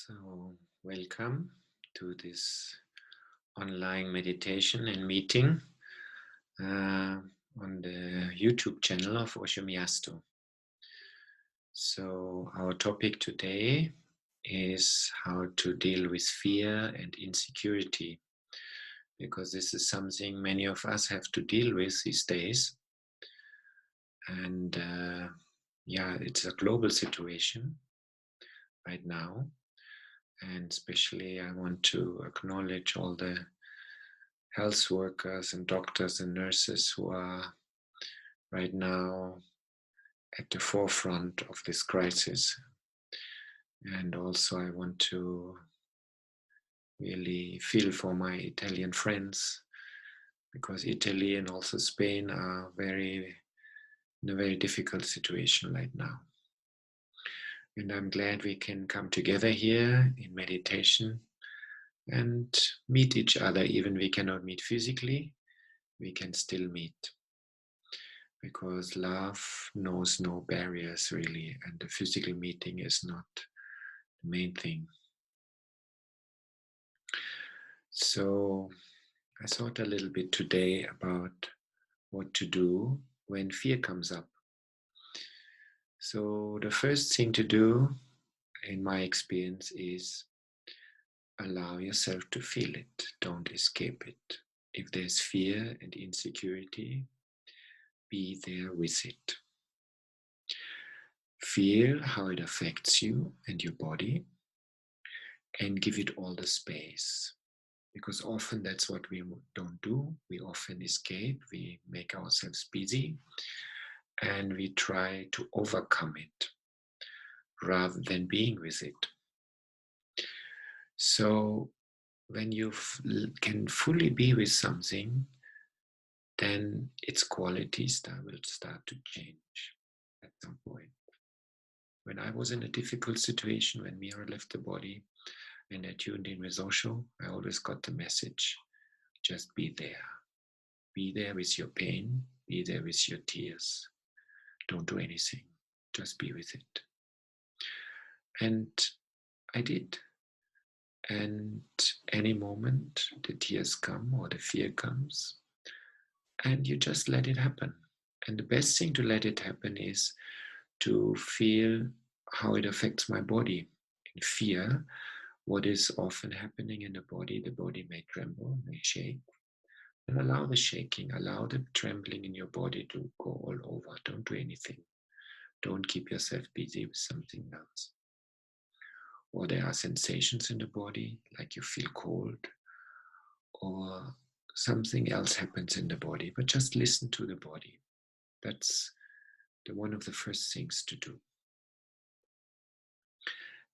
So, welcome to this online meditation and meeting on the YouTube channel of Osho Miasto. So, our topic today is how to deal with fear and insecurity, because this is something many of us have to deal with these days. And it's a global situation right now. And especially, I want to acknowledge all the health workers and doctors and nurses who are right now at the forefront of this crisis. And also, I want to really feel for my Italian friends, because Italy and also Spain are in a very difficult situation right now. And I'm glad we can come together here in meditation and meet each other. Even we cannot meet physically, we can still meet, because love knows no barriers really, and the physical meeting is not the main thing. So I thought a little bit today about what to do when fear comes up. So the first thing to do, in my experience, is allow yourself to feel it. Don't escape it. If there's fear and insecurity, be there with it. Feel how it affects you and your body, and give it all the space. Because often that's what we don't do. We often escape, we make ourselves busy, and we try to overcome it rather than being with it. So when you can fully be with something, then its qualities will start to change at some point. When I was in a difficult situation, when Mira left the body and I tuned in with Osho, I always got the message, just be there. Be there with your pain, be there with your tears. Don't do anything, just be with it. And I did. And any moment the tears come or the fear comes, and you just let it happen. And the best thing to let it happen is to feel how it affects my body. In fear, what is often happening in the body may tremble, may shake. And allow the shaking, allow the trembling in your body to go all over. Don't do anything. Don't keep yourself busy with something else. Or there are sensations in the body, like you feel cold, or something else happens in the body, but just listen to the body. That's one of the first things to do.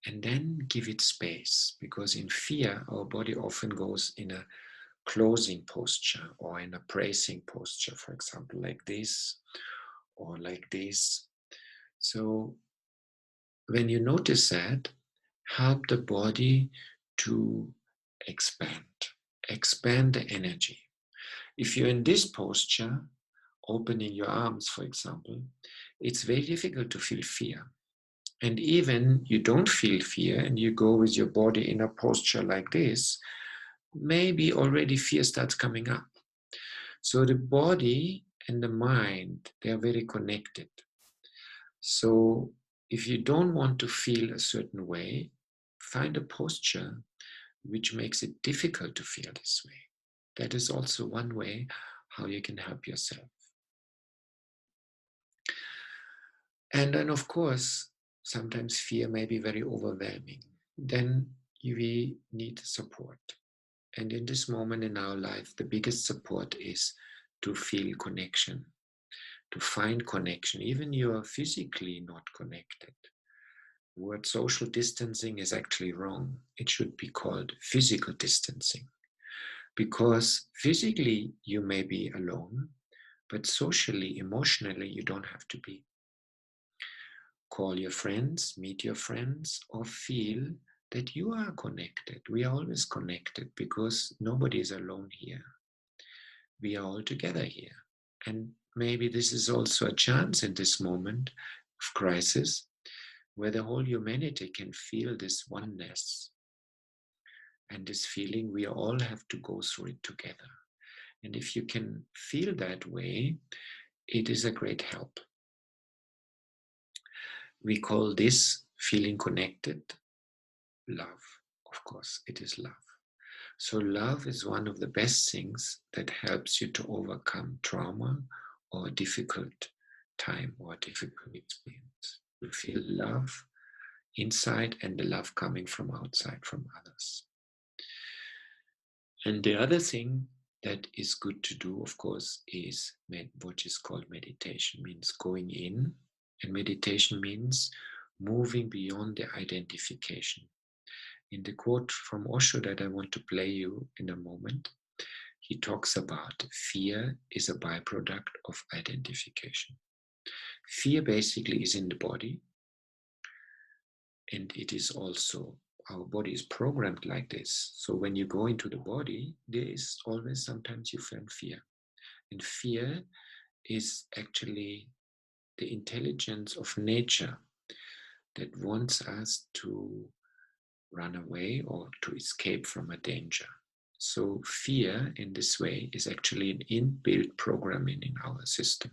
And then give it space, because in fear, our body often goes in a closing posture or in a bracing posture, for example, like this or like this. So when you notice that, help the body to expand the energy. If you're in this posture, opening your arms, for example, it's very difficult to feel fear. And even you don't feel fear and you go with your body in a posture like this, maybe already fear starts coming up. So the body and the mind, they are very connected. So if you don't want to feel a certain way, find a posture which makes it difficult to feel this way. That is also one way how you can help yourself. And then, of course, sometimes fear may be very overwhelming. Then we need support. And in this moment in our life, the biggest support is to feel connection, to find connection, even you are physically not connected. The word social distancing is actually wrong. It should be called physical distancing, because physically you may be alone, but socially, emotionally, you don't have to be. Call your friends, meet your friends, or feel that you are connected. We are always connected, because nobody is alone here. We are all together here. And maybe this is also a chance in this moment of crisis where the whole humanity can feel this oneness and this feeling we all have to go through it together. And if you can feel that way, it is a great help. We call this feeling connected love. Of course, it is love. So love is one of the best things that helps you to overcome trauma or a difficult time or a difficult experience. You feel love inside and the love coming from outside, from others. And the other thing that is good to do, of course, is what is called meditation, means going in. And meditation means moving beyond the identification. In the quote from Osho that I want to play you in a moment, he talks about fear is a byproduct of identification. Fear basically is in the body, and it is also, our body is programmed like this. So when you go into the body, there is always sometimes you feel fear. And fear is actually the intelligence of nature that wants us to run away or to escape from a danger. So fear in this way is actually an inbuilt programming in our system.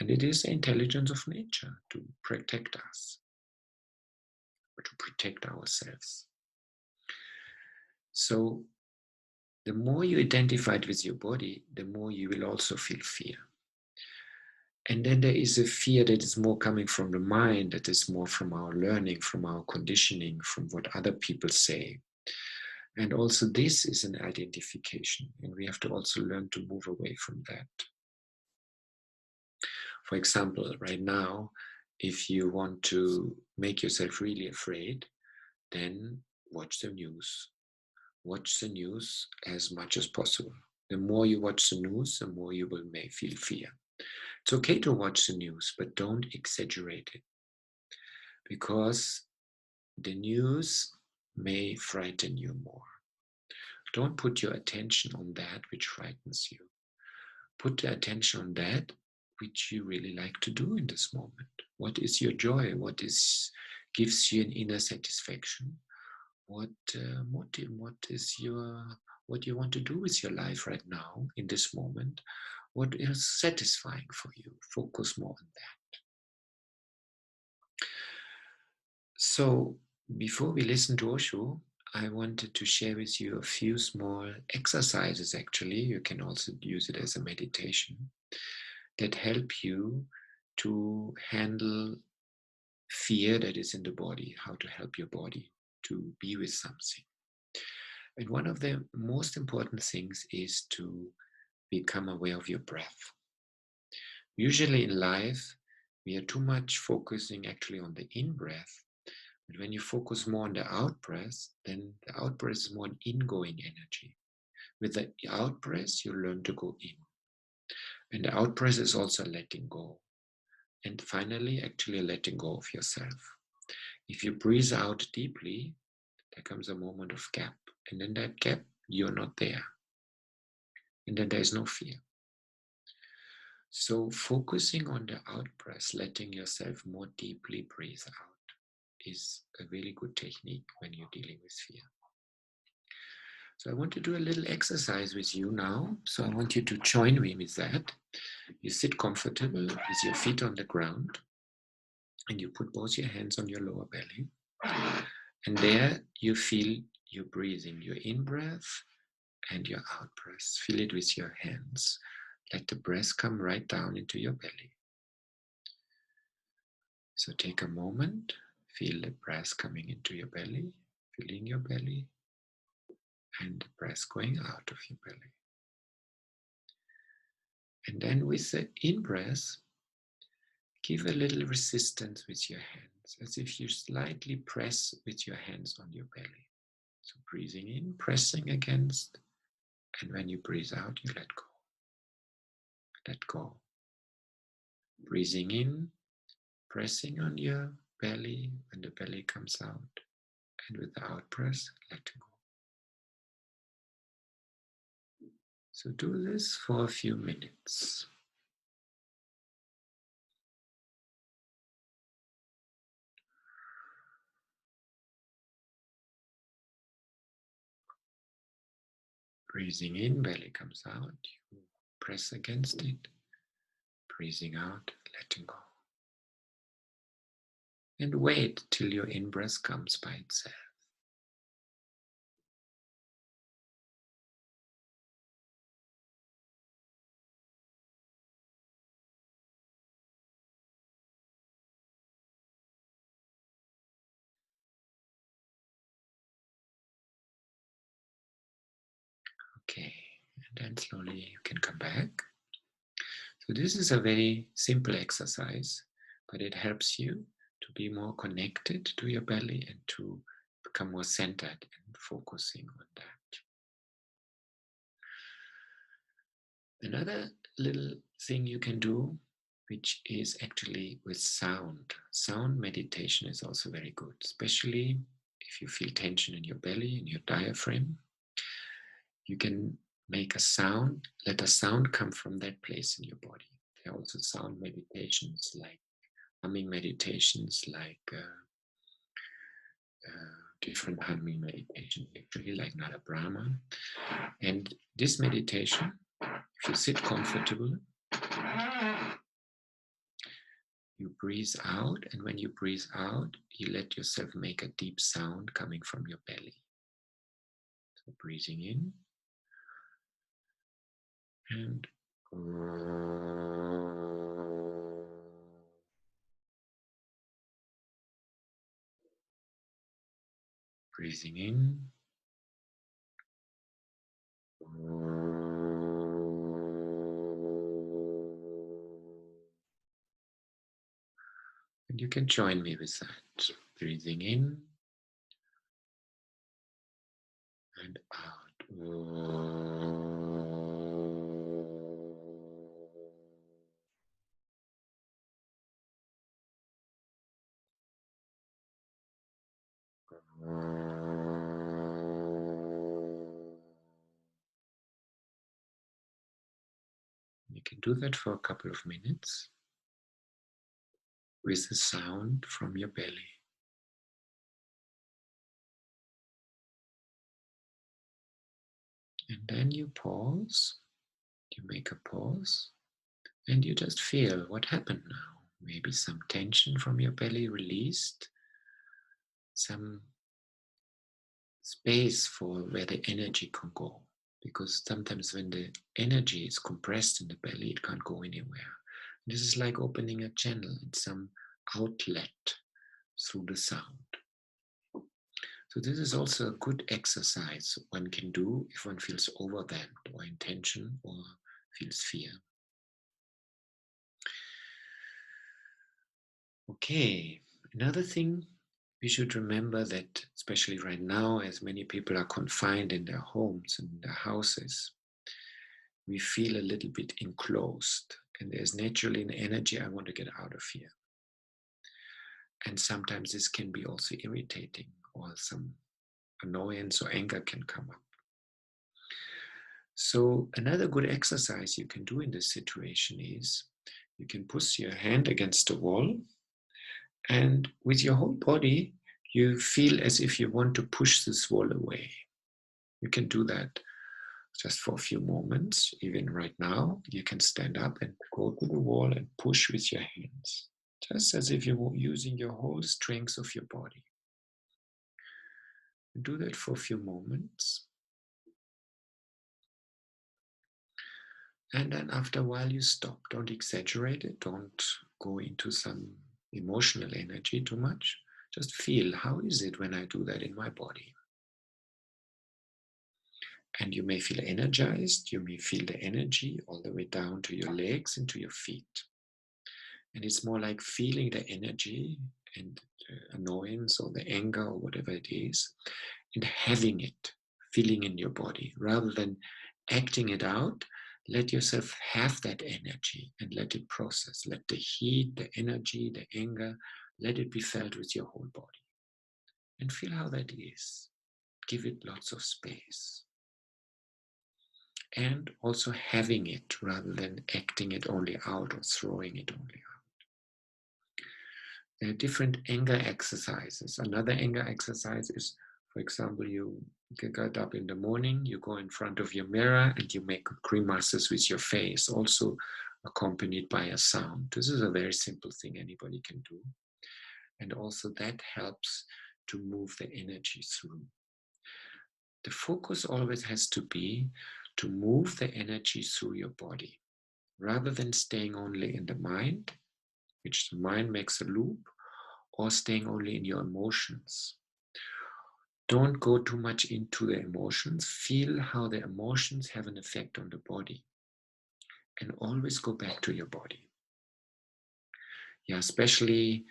And it is the intelligence of nature to protect us or to protect ourselves. So the more you identify with your body, the more you will also feel fear. And then there is a fear that is more coming from the mind, that is more from our learning, from our conditioning, from what other people say. And also this is an identification, and we have to also learn to move away from that. For example, right now, if you want to make yourself really afraid, then watch the news. Watch the news as much as possible. The more you watch the news, the more you may feel fear. It's okay to watch the news, but don't exaggerate it, because the news may frighten you more. Don't put your attention on that which frightens you. Put the attention on that which you really like to do in this moment. What is your joy? What gives you an inner satisfaction? What you want to do with your life right now in this moment? What is satisfying for you? Focus more on that. So before we listen to Osho, I wanted to share with you a few small exercises. Actually, you can also use it as a meditation that help you to handle fear that is in the body, how to help your body to be with something. And one of the most important things is to become aware of your breath. Usually in life, we are too much focusing actually on the in-breath. But when you focus more on the out-breath, then the out-breath is more an ingoing energy. With the out-breath, you learn to go in. And the out-breath is also letting go. And finally, actually letting go of yourself. If you breathe out deeply, there comes a moment of gap. And in that gap, you're not there. And then there is no fear. So focusing on the out-breath, letting yourself more deeply breathe out, is a really good technique when you're dealing with fear. So I want to do a little exercise with you now. So I want you to join me with that. You sit comfortable with your feet on the ground, and you put both your hands on your lower belly. And there you feel your breathing, your in-breath and your out-breath. Feel it with your hands. Let the breath come right down into your belly. So take a moment, feel the breath coming into your belly, filling your belly, and the breath going out of your belly. And then with the in-breath, give a little resistance with your hands, as if you slightly press with your hands on your belly. So breathing in, pressing against, and when you breathe out, you let go. Let go. Breathing in, pressing on your belly when the belly comes out, and with the out breath, letting go. So do this for a few minutes. Breathing in, belly comes out, you press against it. Breathing out, letting go. And wait till your in-breath comes by itself. Okay, and then slowly you can come back. So this is a very simple exercise, but it helps you to be more connected to your belly and to become more centered and focusing on that. Another little thing you can do, which is actually with sound. Sound meditation is also very good, especially if you feel tension in your belly, in your diaphragm. You can make a sound, let a sound come from that place in your body. There are also sound meditations like humming meditations, like different humming meditations, actually, like Nada Brahma. And this meditation, if you sit comfortable, you breathe out, and when you breathe out, you let yourself make a deep sound coming from your belly. So breathing in and breathing in. And you can join me with that. Breathing in and out. You can do that for a couple of minutes with the sound from your belly. And then you pause, you make a pause, and you just feel what happened now. Maybe some tension from your belly released, some space for where the energy can go. Because sometimes when the energy is compressed in the belly, it can't go anywhere. This is like opening a channel and some outlet through the sound. So this is also a good exercise one can do if one feels overwhelmed or in tension or feels fear. Okay, another thing we should remember that, especially right now, as many people are confined in their homes and their houses, we feel a little bit enclosed, and there's naturally an energy, I want to get out of here. And sometimes this can be also irritating, or some annoyance or anger can come up. So another good exercise you can do in this situation is you can push your hand against the wall, and with your whole body you feel as if you want to push this wall away. You can do that just for a few moments. Even right now, you can stand up and go to the wall and push with your hands, just as if you were using your whole strength of your body. And do that for a few moments. And then after a while, you stop. Don't exaggerate it. Don't go into some emotional energy too much. Just feel, how is it when I do that in my body? And you may feel energized. You may feel the energy all the way down to your legs and to your feet. And it's more like feeling the energy and the annoyance or the anger or whatever it is, and having it, feeling in your body, rather than acting it out. Let yourself have that energy and let it process. Let the heat, the energy, the anger, let it be felt with your whole body. And feel how that is. Give it lots of space. And also having it rather than acting it only out or throwing it only out. There are different anger exercises. Another anger exercise is, for example, you You get up in the morning, you go in front of your mirror and you make grimaces with your face, also accompanied by a sound. This is a very simple thing anybody can do. And also that helps to move the energy through. The focus always has to be to move the energy through your body, rather than staying only in the mind, which the mind makes a loop, or staying only in your emotions. Don't go too much into the emotions. Feel how the emotions have an effect on the body. And always go back to your body. Yeah, especially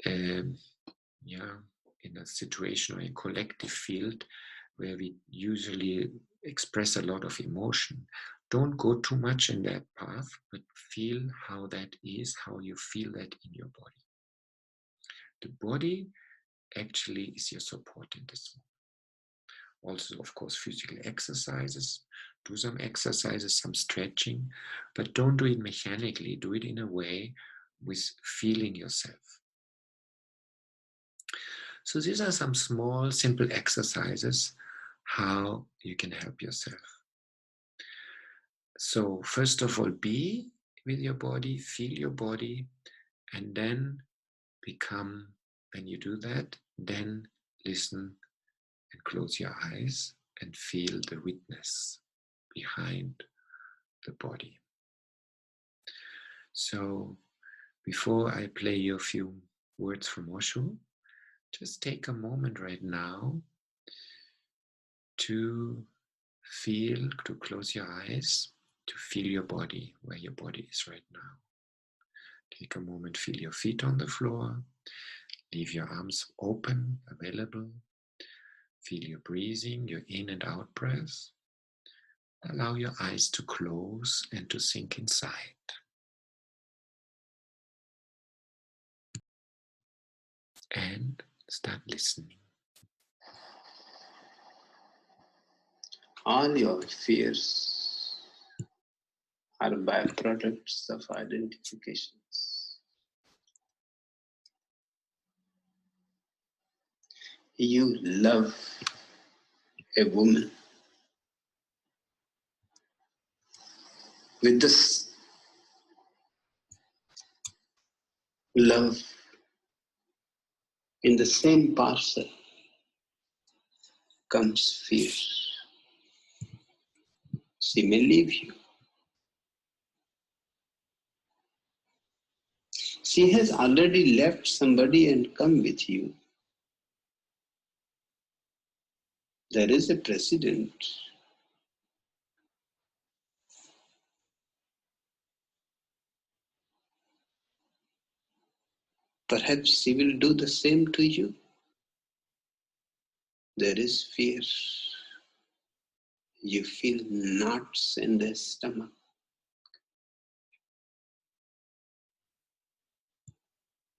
in a situation or in a collective field where we usually express a lot of emotion. Don't go too much in that path, but feel how that is, how you feel that in your body. The body actually is your support in this moment. Also, of course, physical exercises. Do some exercises, some stretching, but don't do it mechanically. Do it in a way with feeling yourself. So these are some small, simple exercises how you can help yourself. So first of all, be with your body, feel your body, and then become, when you do that, then listen and close your eyes and feel the witness behind the body. So before I play you a few words from Osho, just take a moment right now to feel, to close your eyes, to feel your body, where your body is right now. Take a moment, feel your feet on the floor, leave your arms open, available. Feel your breathing, your in and out breath. Allow your eyes to close and to sink inside. And start listening. All your fears are byproducts of identifications. You love a woman with this love in the same parcel comes fear. She may leave you. She has already left somebody and come with you. There is a precedent. Perhaps she will do the same to you. There is fear. You feel knots in the stomach.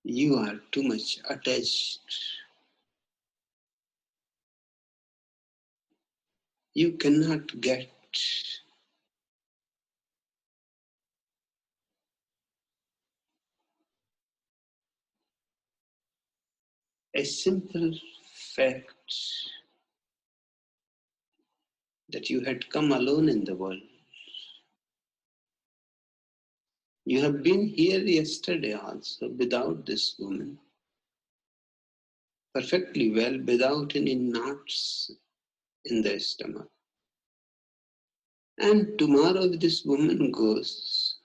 You are too much attached. You cannot get a simple fact that you had come alone in the world. You have been here yesterday also without this woman. Perfectly well, without any knots in the stomach. And tomorrow if this woman goes,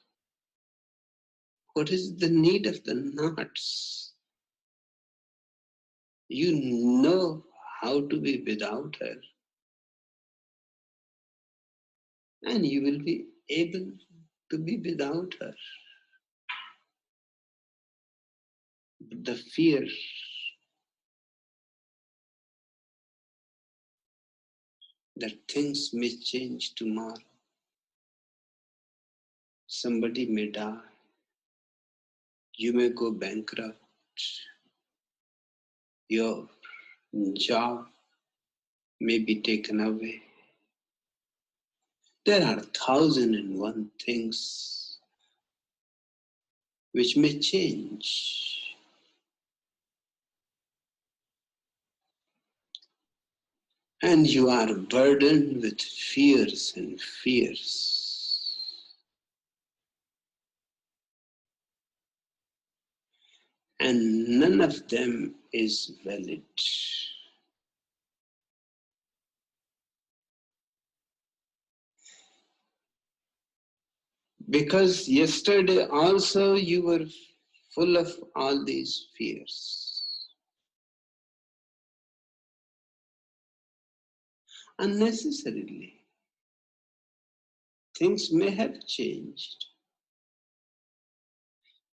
what is the need of the knots? You know how to be without her. And you will be able to be without her. The fear that things may change tomorrow. Somebody may die. You may go bankrupt. Your job may be taken away. There are 1,001 things which may change. and you are burdened with fears and fears. And none of them is valid. Because yesterday also you were full of all these fears. Unnecessarily. Things may have changed,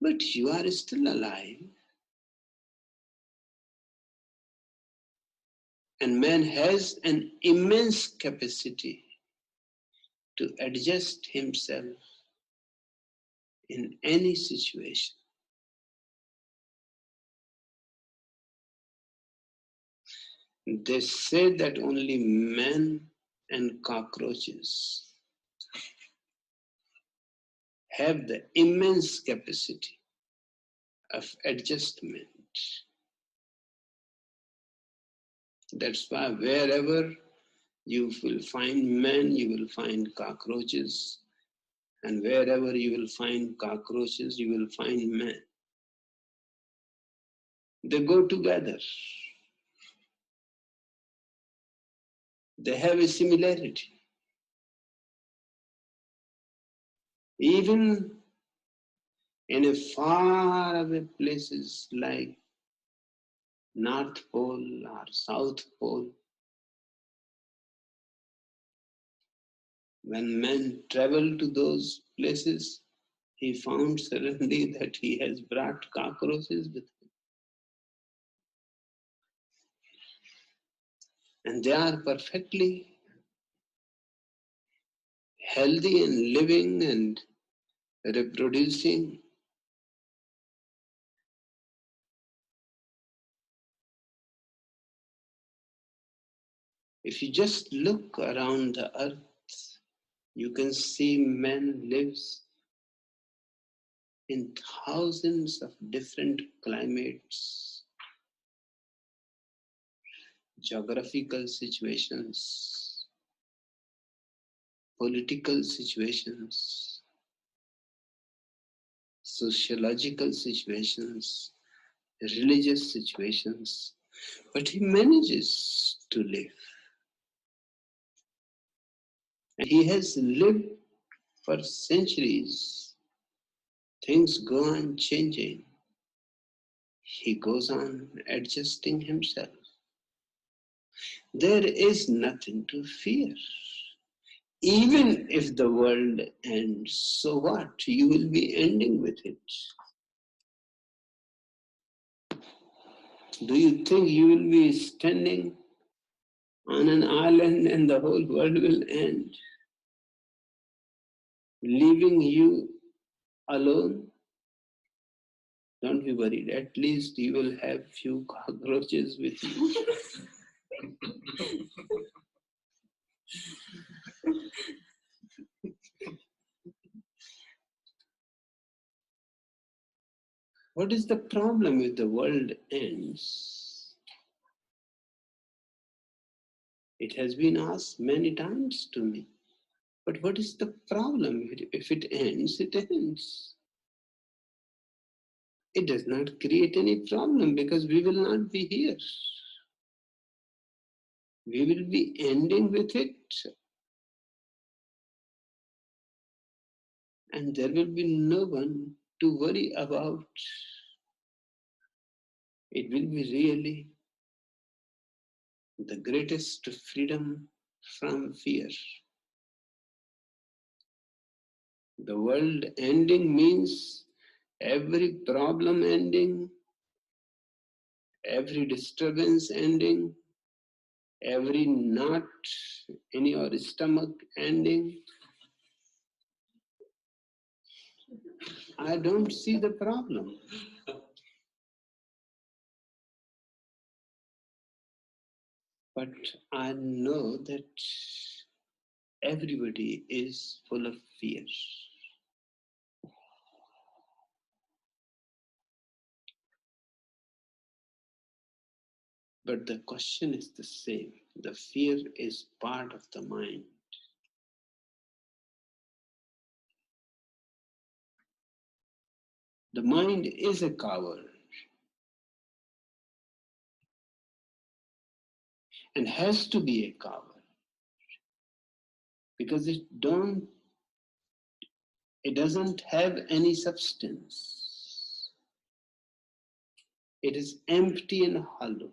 but you are still alive. And man has an immense capacity to adjust himself in any situation. They say that only men and cockroaches have the immense capacity of adjustment. That's why wherever you will find men, you will find cockroaches. And wherever you will find cockroaches, you will find men. They go together. They have a similarity. Even in a far away places like North Pole or South Pole, when man traveled to those places, he found suddenly that he has brought cockroaches with him. And they are perfectly healthy and living and reproducing. If you just look around the earth, you can see man lives in thousands of different climates, geographical situations, political situations, sociological situations, religious situations, but he manages to live. And he has lived for centuries. Things go on changing. He goes on adjusting himself. There is nothing to fear. Even if the world ends, so what? You will be ending with it. Do you think you will be standing on an island and the whole world will end, leaving you alone? Don't be worried. At least you will have few cockroaches with you. What is the problem if the world ends? It has been asked many times to me. But what is the problem? If it ends, it ends. It does not create any problem because we will not be here. We will be ending with it, and there will be no one to worry about. It will be really the greatest freedom from fear. The world ending means every problem ending, every disturbance ending, every knot in your stomach ending. I don't see the problem. But I know that everybody is full of fear. But the question is the same. The fear is part of the mind. The mind is a coward and has to be a coward because it doesn't have any substance. It is empty and hollow.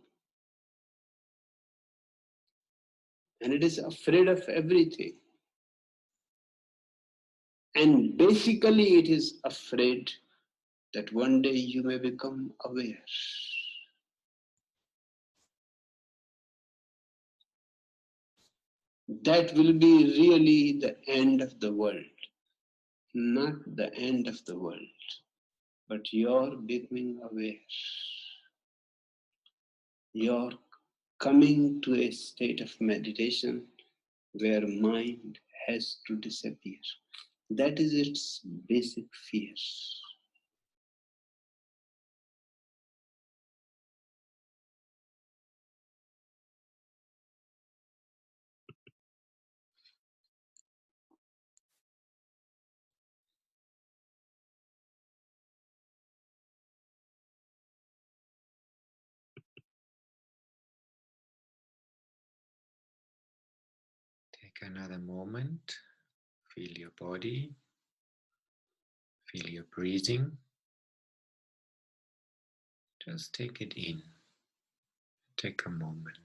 And it is afraid of everything. And basically it is afraid that one day you may become aware. That will be really the end of the world. Not the end of the world, but your becoming aware. Your coming to a state of meditation where mind has to disappear. That is its basic fear. Take another moment, feel your body, feel your breathing. Just take it in. Take a moment.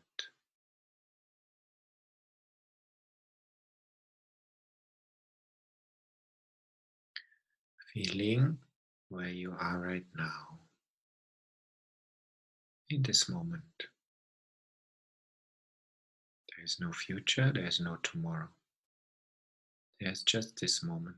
Feeling where you are right now, in this moment. There is no future, there is no tomorrow. There's just this moment.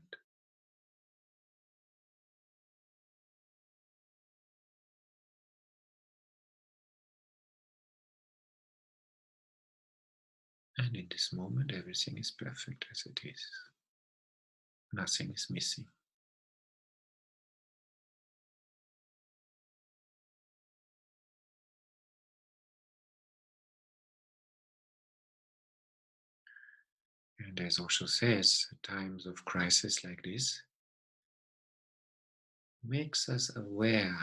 And in this moment, everything is perfect as it is. Nothing is missing. And as Osho says, times of crisis like this makes us aware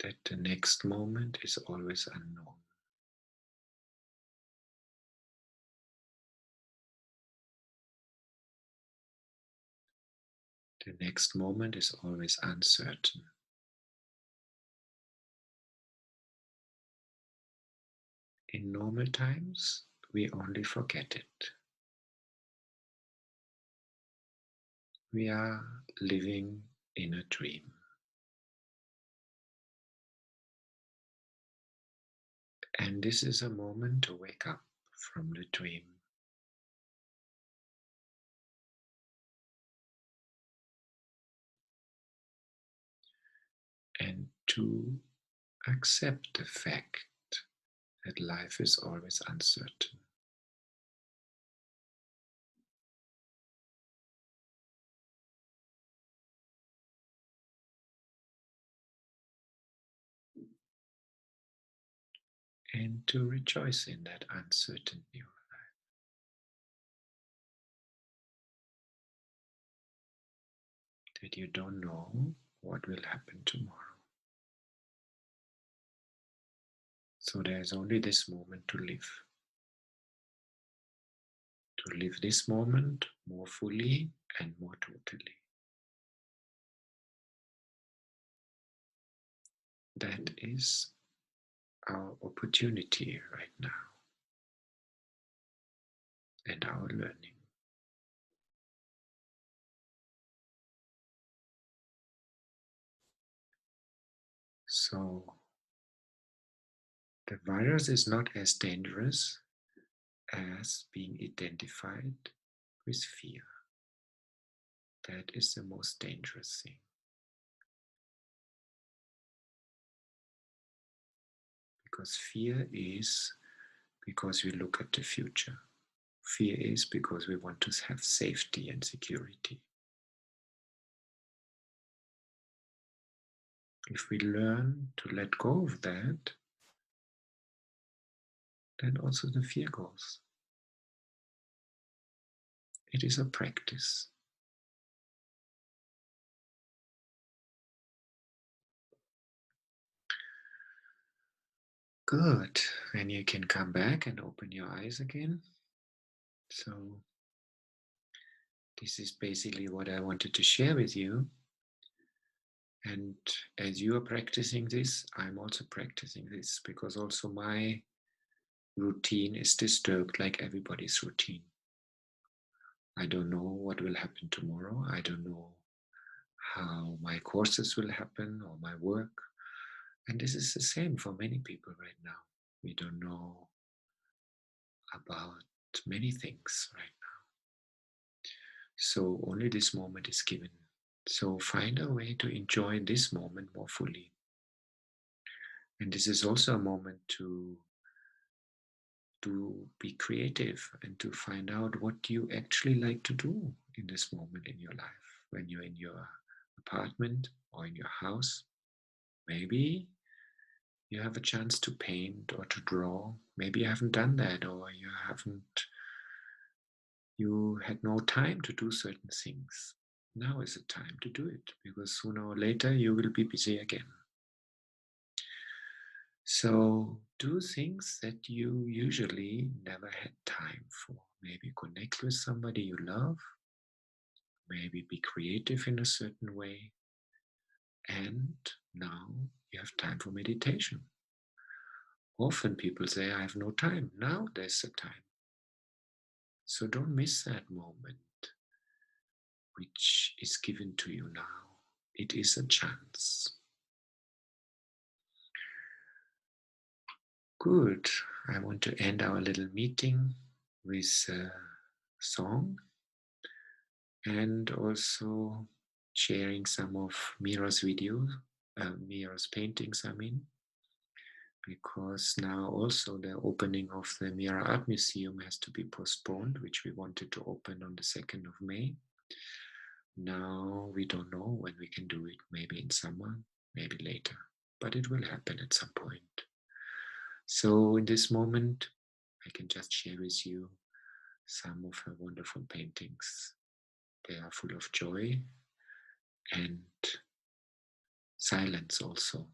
that the next moment is always unknown. The next moment is always uncertain. In normal times, we only forget it. We are living in a dream. And this is a moment to wake up from the dream. And to accept the fact that life is always uncertain. And to rejoice in that uncertainty of life. That you don't know what will happen tomorrow. So there's only this moment to live. To live this moment more fully and more totally. That is our opportunity right now and our learning. So the virus is not as dangerous as being identified with fear. That is the most dangerous thing. Because fear is because we look at the future. Fear is because we want to have safety and security. If we learn to let go of that, then also the fear goes. It is a practice. Good. And you can come back and open your eyes again. So this is basically what I wanted to share with you. And as you are practicing this, I'm also practicing this, because also my routine is disturbed like everybody's routine. I don't know what will happen tomorrow. I don't know how my courses will happen or my work. And this is the same for many people right now. We don't know about many things right now. So only this moment is given. So find a way to enjoy this moment more fully. And this is also a moment to be creative and to find out what you actually like to do in this moment in your life. When you're in your apartment or in your house, maybe you have a chance to paint or to draw. Maybe you haven't done that, or you had no time to do certain things. Now is the time to do it, because sooner or later you will be busy again. So do things that you usually never had time for. Maybe connect with somebody you love, maybe be creative in a certain way. And now you have time for meditation. Often people say, I have no time. Now there's the time. So don't miss that moment which is given to you now. It is a chance. Good. I want to end our little meeting with a song, and also sharing some of Mira's videos, Mira's paintings, because now also the opening of the Mira Art Museum has to be postponed, which we wanted to open on the 2nd of May. Now we don't know when we can do it, maybe in summer, maybe later, but it will happen at some point. So in this moment, I can just share with you some of her wonderful paintings. They are full of joy and silence also.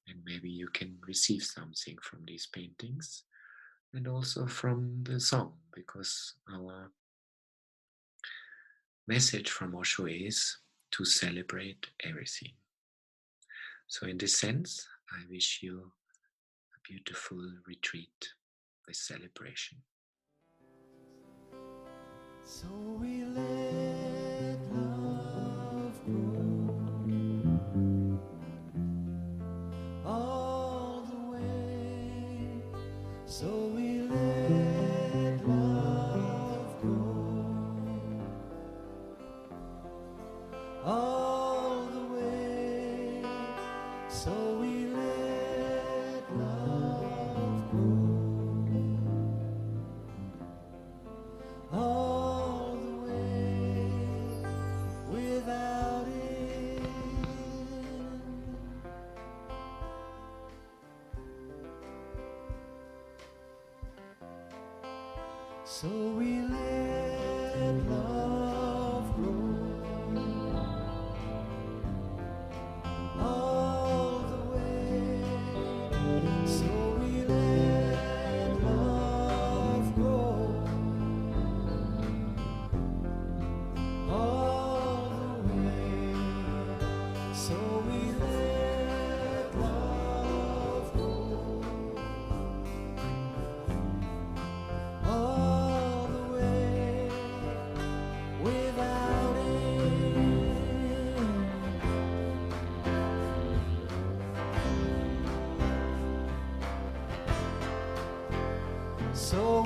And maybe you can receive something from these paintings and also from the song, because our message from Osho is to celebrate everything. So in this sense, I wish you a beautiful retreat with celebration. So we let love grow all the way. So we let love grow all the way. So we let love grow all the way without end. So we let love grow all the way. So we let love grow all the way. So we let love grow all the way without end. So